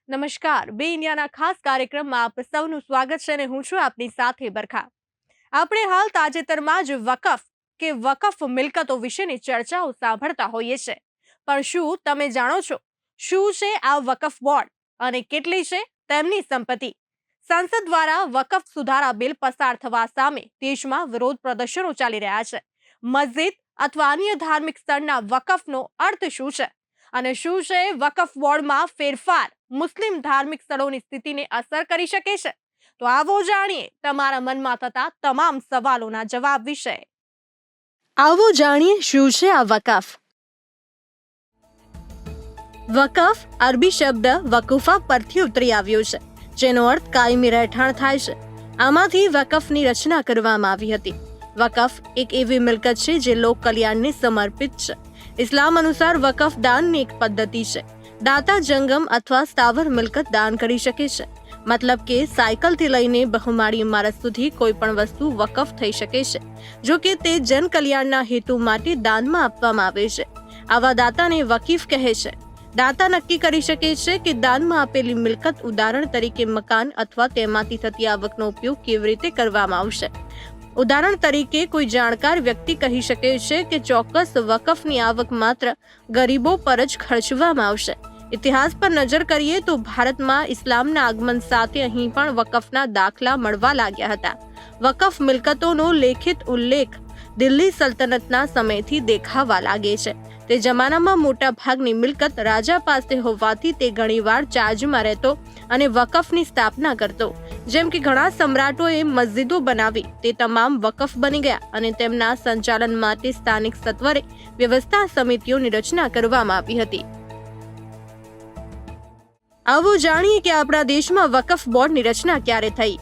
નમસ્કાર, બે ઇન્ડિયાના ખાસ કાર્યક્રમમાં આપ સૌનું સ્વાગત છે અને હું છું આપની સાથે બરખા. આપણે હાલ તાજેતરમાં જ વકફ મિલકતો વિશેની ચર્ચાઓ સાંભળતા હોઈએ છે. પણ શું તમે જાણો છો શું છે આ વકફ બોર્ડ અને કેટલી છે તેમની સંપત્તિ? સંસદ દ્વારા વકફ સુધારા બિલ પસાર થવા સામે દેશમાં વિરોધ પ્રદર્શનો ચાલી રહ્યા છે. મસ્જિદ અથવા અન્ય ધાર્મિક સ્થળના વકફનો અર્થ શું છે અને શું છે વકફ બોર્ડમાં ફેરફાર મુસ્લિમ ધાર્મિક સ્થળોની સ્થિતિને અસર કરી શકે છે? તો આવો જાણીએ તમારા મનમાં થતા તમામ સવાલોના જવાબ વિશે. આવો જાણીએ શું છે આ વકફ. વકફ અરબી શબ્દ વકુફા પરથી ઉતરી આવ્યો છે, જેનો અર્થ કાયમી રહેઠાણ થાય છે. આમાંથી વકફની રચના કરવામાં આવી હતી. વકફ એક એવી મિલકત છે જે લોક કલ્યાણને સમર્પિત છે. ઇસ્લામ અનુસાર વકફ દાનની એક પદ્ધતિ છે. દાતા જંગમ અથવા સ્થાવર મિલકત દાન કરી શકે છે. મતલબ કે સાયકલથી લઈને બહુમાળી ઇમારત સુધી કોઈ પણ વસ્તુ વકફ થઈ શકે છે, જો કે તે જન કલ્યાણના હેતુ માટે દાનમાં આપવામાં આવે છે. આવા દાતાને વકીફ કહે છે. દાતા નક્કી કરી શકે છે કે દાનમાં આપેલી મિલકત, ઉદાહરણ તરીકે મકાન અથવા તેમાંથી થતી આવકનો ઉપયોગ કેવી રીતે કરવામાં આવશે. ઉદાહરણ તરીકે કોઈ જાણકાર વ્યક્તિ કહી શકે છે કે ચોક્કસ વકફની આવક માત્ર ગરીબો પર જ ખર્ચવામાં આવશે. ઇતિહાસ પર નજર કરીએ તો ભારતમાં ઇસ્લામના આગમન સાથે અહીં પણ વકફના દાખલા મળવા લાગ્યા હતા. વકફ મિલકતોનો લેખિત ઉલ્લેખ દિલ્હી સલ્તનતના સમયથી દેખાવા લાગે છે. તે જમાનામાં મોટા ભાગની મિલકત રાજા પાસે હોવાથી તે ઘણીવાર ચાર્જમાં રહેતો અને વકફની સ્થાપના કરતો. જેમ કે ઘણા સમ્રાટોએ મસ્જિદો બનાવી, તે તમામ વકફ બની ગયા અને તેમના સંચાલન માટે સ્થાનિક સત્વરે વ્યવસ્થા સમિતિઓની રચના કરવામાં આવી હતી. આવો જાણીએ કે આપણા દેશમાં વકફ બોર્ડની રચના ક્યારે થઈ.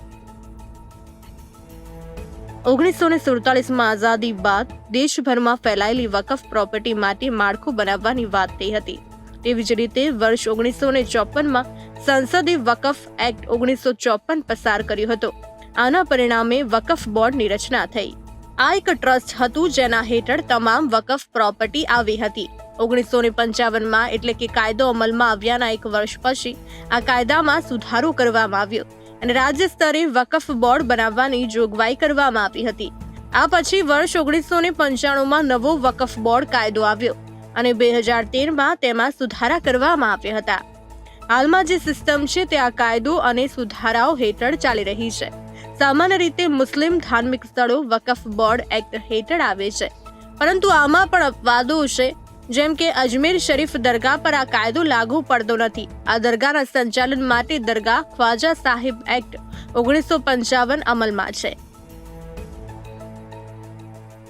1947માં આઝાદી બાદ દેશભરમાં ફેલાયેલી વકફ પ્રોપર્ટી માટે માળખું બનાવવાની વાત થઈ હતી. તેવી જ રીતે વર્ષ 1954માં સંસદે વકફ એક્ટ 1954 પસાર કર્યો હતો. આના પરિણામે વકફ બોર્ડની રચના થઈ. આ એક ટ્રસ્ટ હતું જેના હેઠળ તમામ વકફ પ્રોપર્ટી આવી હતી. 1955માં એટલે કે કાયદો અમલમાં આવ્યાના એક વર્ષ પછી આ કાયદામાં સુધારો કરવામાં આવ્યો અને રાજ્ય સ્તરે વકફ બોર્ડ બનાવવાની જોગવાઈ કરવામાં આવી હતી. આ પછી વર્ષ 1995માં નવો વકફ બોર્ડ કાયદો આવ્યો અને 2013માં તેમાં સુધારા કરવામાં આવ્યા હતા. હાલમાં જે સિસ્ટમ છે તે આ કાયદો અને સુધારાઓ હેઠળ ચાલી રહી છે. સામાન્ય રીતે મુસ્લિમ ધાર્મિક સ્થળો વકફ બોર્ડ એક્ટ હેઠળ આવે છે, પરંતુ આમાં પણ અપવાદો છે. જેમ કે અજમેર શરીફ દરગાહ પર આ કાયદો લાગુ પડતો નથી. આ દરગાહના સંચાલન માટે દરગાહ ખ્વાજા સાહિબ એક્ટ 1955 અમલમાં છે.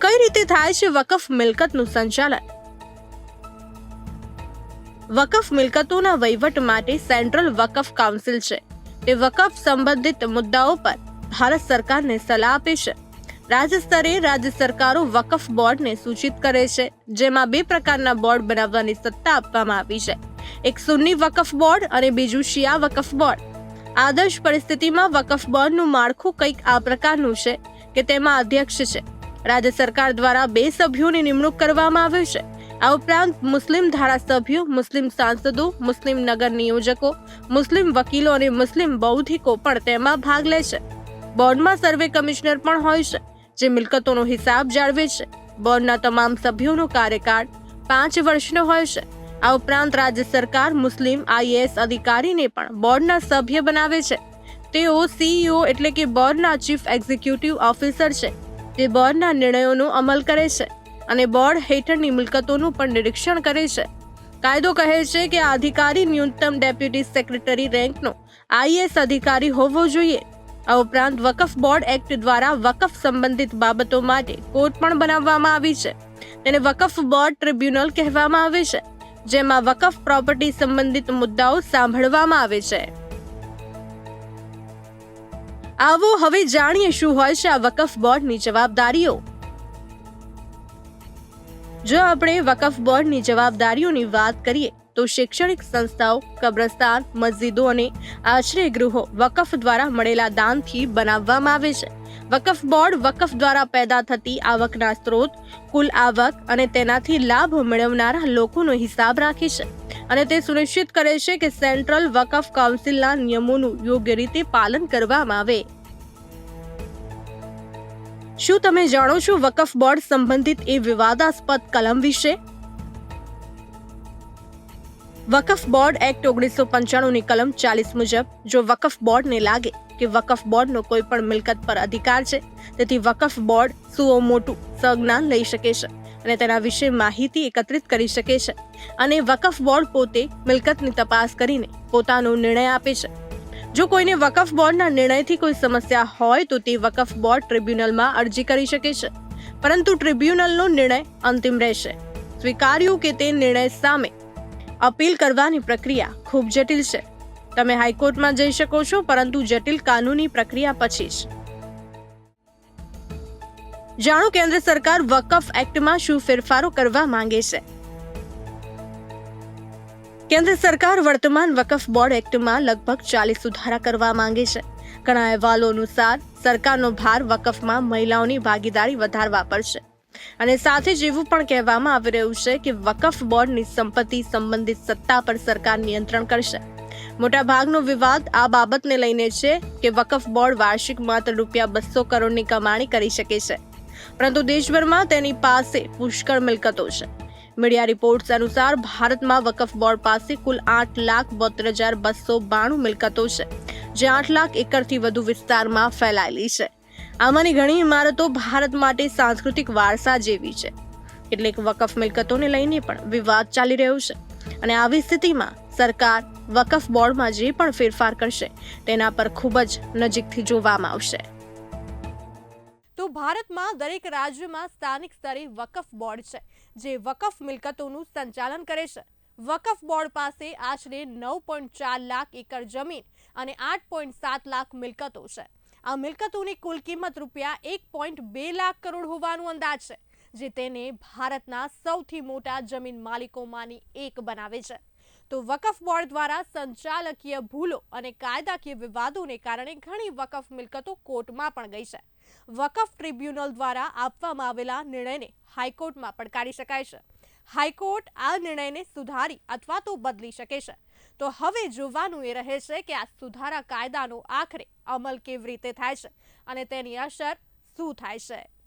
કઈ રીતે થાય છે વકફ મિલકતનું સંચાલન? વકફ મિલકતોના વહીવટ માટે સેન્ટ્રલ વકફ કાઉન્સિલ છે. તે વકફ સંબંધિત મુદ્દાઓ પર ભારત સરકારને સલાહ આપે છે. રાજ્ય સ્તરે રાજ્ય સરકારો વકફ બોર્ડને સૂચિત કરે છે, જેમાં બે પ્રકારના બોર્ડ બનાવવાની સત્તા આપવામાં આવી છે. એક સુન્ની વકફ બોર્ડ અને બીજું શિયા વકફ બોર્ડ. આદર્શ પરિસ્થિતિમાં વકફ બોર્ડનું માળખું કંઈક આ પ્રકારનું છે કે તેમાં અધ્યક્ષ છે. રાજ્ય સરકાર દ્વારા 2 સભ્યોની નિમણૂક કરવામાં આવે છે. આ ઉપરાંત મુસ્લિમ ધારાસભ્યો, મુસ્લિમ સાંસદો, મુસ્લિમ નગર નિયોજકો, મુસ્લિમ વકીલો અને મુસ્લિમ બૌદ્ધિકો પણ તેમાં ભાગ લે છે. બોર્ડમાં સર્વે કમિશનર પણ હોય છે, જે મિલકતોનો હિસાબ જાળવે છે. બોર્ડના તમામ સભ્યોનો કાર્યકાળ 5 વર્ષનો હોય છે. આ ઉપરાંત રાજ્ય સરકાર મુસ્લિમ IAS અધિકારીને પણ બોર્ડના સભ્ય બનાવે છે. તેઓ CEO એટલે કે બોર્ડના ચીફ એક્ઝિક્યુટિવ ઓફિસર છે. તે બોર્ડના નિર્ણયોનો અમલ કરે છે અને બોર્ડ હેઠળની મિલકતોનું પણ નિરીક્ષણ કરે છે. કાયદો કહે છે કે આ અધિકારી ન્યૂનતમ ડેપ્યુટી સેક્રેટરી રેન્કનો IAS અધિકારી હોવો જોઈએ. આ ઉપરાંત વકફ બોર્ડ એક્ટ દ્વારા વકફ સંબંધિત બાબતો માટે કોર્ટ પણ બનાવવામાં આવી છે. તેને વકફ બોર્ડ ટ્રિબ્યુનલ કહેવામાં આવે છે, જેમાં વકફ પ્રોપર્ટી સંબંધિત મુદ્દાઓ સાંભળવામાં આવે છે. આવો હવે જાણીએ શું હોય છે આ વકફ બોર્ડની જવાબદારીઓ. જો આપણે વકફ બોર્ડની જવાબદારીઓની વાત કરીએ તો શૈક્ષણિક સંસ્થાઓ, કબ્રસ્તાન, મસ્જિદો અને આશ્રય ગૃહો વકફ દ્વારા મળેલા દાનથી બનાવવામાં આવે છે. વકફ બોર્ડ વકફ દ્વારા પેદા થતી આવકના સ્ત્રોત, કુલ આવક અને તેનાથી લાભ મેળવનારા લોકોનો હિસાબ રાખે છે અને તે સુનિશ્ચિત કરે છે કે સેન્ટ્રલ વકફ કાઉન્સિલના નિયમોનું યોગ્ય રીતે પાલન કરવામાં આવે. શું તમે જાણો છો વકફ બોર્ડ સંબંધિત એ વિવાદાસ્પદ કલમ વિશે? વકફ બોર્ડ એક્ટ 1995 ની કલમ 40 મુજબ જો વકફ બોર્ડને લાગે કે વકફ બોર્ડનો કોઈ પણ મિલકત પર અધિકાર છે, તેથી વકફ બોર્ડ સુઓ મોટું સજ્ઞાન લઈ શકે છે અને તેના વિશે માહિતી એકત્રિત કરી શકે છે અને વકફ બોર્ડ પોતે મિલકતની તપાસ કરીને પોતાનો નિર્ણય આપે છે. જો કોઈને વકફ બોર્ડના નિર્ણયથી કોઈ સમસ્યા હોય તો તે વકફ બોર્ડ ટ્રિબ્યુનલમાં અરજી કરી શકે છે, પરંતુ ટ્રિબ્યુનલનો નિર્ણય અંતિમ રહેશે. સ્વીકાર્યું કે તે નિર્ણય સામે અપીલ કરવાની પ્રક્રિયા ખૂબ જટિલ છે. તમે હાઈકોર્ટમાં જઈ શકો છો, પરંતુ જટિલ કાનૂની પ્રક્રિયા પછી જ. જાણો કેન્દ્ર સરકાર વકફ એક્ટમાં શું ફેરફારો કરવા માંગે છે. કેન્દ્ર સરકાર વર્તમાન વકફ બોર્ડ એક્ટમાં લગભગ 40 સુધારા કરવા માંગે છે. ઘણા અહેવાલો અનુસાર સરકારનો ભાર વકફમાં મહિલાઓની ભાગીદારી વધારવા પર છે અને સાથે જ એવું પણ કહેવામાં આવી રહ્યું છે કે વકફ બોર્ડની સંપત્તિ સંબંધિત સત્તા પર સરકાર નિયંત્રણ કરશે. મોટાભાગનો વિવાદ આ બાબતને લઈને છે કે વકફ બોર્ડ વાર્ષિક માત્ર ₹200 કરોડની કમાણી કરી શકે છે, પરંતુ દેશભરમાં તેની પાસે પુષ્કળ મિલકતો છે. મીડિયા રિપોર્ટ્સ અનુસાર ભારતમાં વકફ બોર્ડ પાસે કુલ 8,72,292 મિલકતો છે, જે 8 લાખ એકરથી વધુ વિસ્તારમાં ફેલાયેલી છે. આમાંની ઘણી ઇમારતો ભારત માટે સાંસ્કૃતિક વારસા જેવી છે. કેટલીક વકફ મિલકતોને લઈને પણ વિવાદ ચાલી રહ્યો છે અને આવી સ્થિતિમાં સરકાર વકફ બોર્ડમાં જે પણ ફેરફાર કરશે તેના પર ખૂબ જ નજીકથી જોવામાં આવશે. તો ભારતમાં દરેક રાજ્યમાં સ્થાનિક સ્તરે વકફ બોર્ડ છે, જે વકફ મિલકતોનું સંચાલન કરે છે. વકફ બોર્ડ પાસે આશરે 9.4 લાખ એકર જમીન અને 8.7 લાખ મિલકતો છે. આ મિલકતોની કુલ કિંમત ₹1.2 લાખ કરોડ હોવાનું અંદાજ છે, જે તેને ભારતના સૌથી મોટા જમીન માલિકોમાંની એક બનાવે છે. તો વકફ બોર્ડ દ્વારા સંચાલકીય ભૂલો અને કાયદાકીય વિવાદોને કારણે ઘણી વકફ મિલકતો કોર્ટમાં પણ ગઈ છે. વકફ ટ્રિબ્યુનલ દ્વારા આપવામાં આવેલા નિર્ણયને હાઈકોર્ટમાં પડકારી શકાય છે. હાઈકોર્ટ આ નિર્ણયને સુધારી અથવા તો બદલી શકે છે. તો હવે જોવાનું એ રહે છે કે આ સુધારા કાયદાનો આખરે અમલ કેવી રીતે થાય છે અને તેની અસર શું થાય છે.